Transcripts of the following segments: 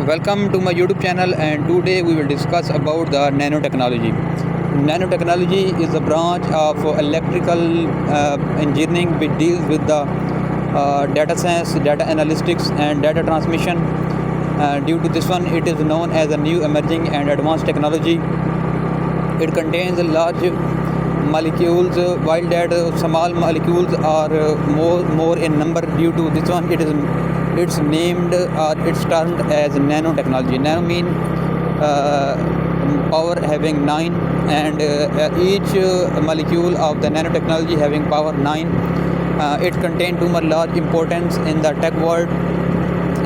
Welcome to my YouTube channel, and today we will discuss about the nanotechnology. Nanotechnology is a branch of electrical engineering which deals with the data science, data analytics and data transmission. Due to this one, it is known as a new emerging and advanced technology. It contains large molecules, while that small molecules are more in number. Due to this one, it's named or it's termed as nanotechnology. Nano mean power having 9, and each molecule of the nanotechnology having power 9. It contains too much large importance in the tech world,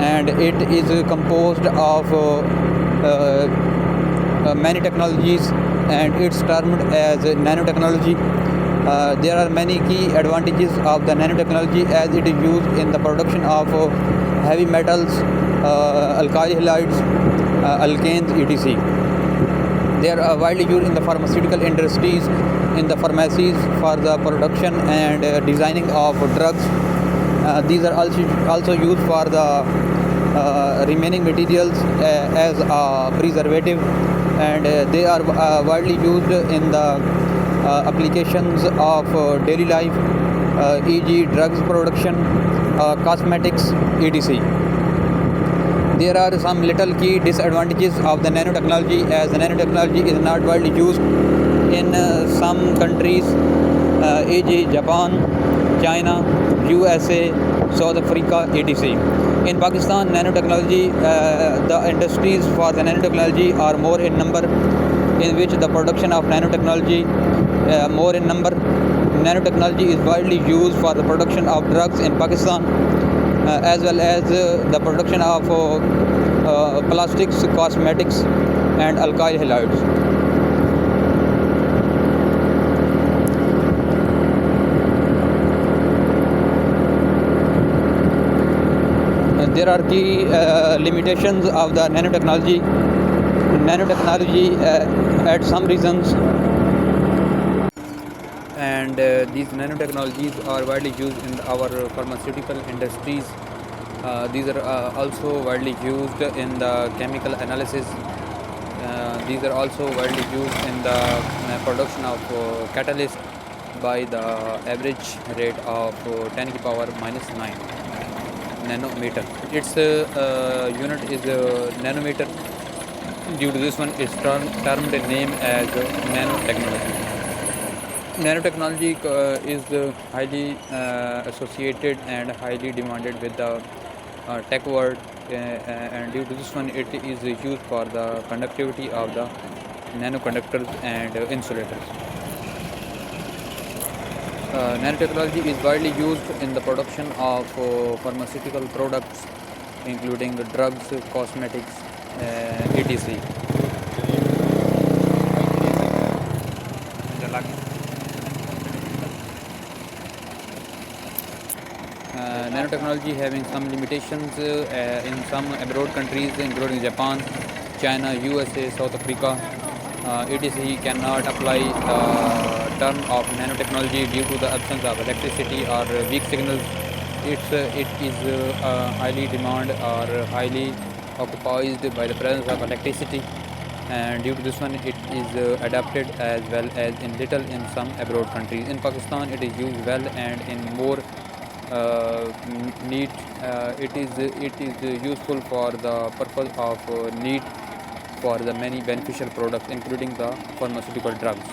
and it is composed of many technologies, and it's termed as nanotechnology. There are many key advantages of the nanotechnology, as it is used in the production of heavy metals, alkyl halides, alkanes, etc. They are widely used in the pharmaceutical industries, in the pharmacies for the production and designing of drugs. These are also used for the remaining materials as a preservative, and they are widely used in the applications of daily life, e.g. drugs production, cosmetics, etc. There are some little key disadvantages of the nanotechnology, as the nanotechnology is not widely used in some countries, e.g. Japan, China, USA, South Africa, etc. In Pakistan, nanotechnology, the industries for the nanotechnology are more in number, in which the production of nanotechnology more in number. Nanotechnology is widely used for the production of drugs in Pakistan, as well as the production of plastics, cosmetics and alkyl halides. There are key limitations of the nanotechnology. Nanotechnology at some regions, and these nanotechnologies are widely used in our pharmaceutical industries. These are also widely used in the chemical analysis. These are also widely used in the production of catalyst by the average rate of 10 to the power minus 9 nanometer. Its unit is nanometer. Due to this one, it's termed a name as nanotechnology. Nanotechnology is highly associated and highly demanded with the tech world, and due to this one, it is used for the conductivity of the nanoconductors and insulators. Nanotechnology is widely used in the production of pharmaceutical products, including drugs, cosmetics, etc. Nanotechnology having some limitations in some abroad countries, including Japan, China, USA, South Africa. etc. cannot apply the term of nanotechnology due to the absence of electricity or weak signals. It is highly demanded or highly occupied by the presence of electricity, and due to this one, it is adapted as well as in little in some abroad countries. In Pakistan, it is used well, and in more need. It is useful for the purpose of need for the many beneficial products, including the pharmaceutical drugs.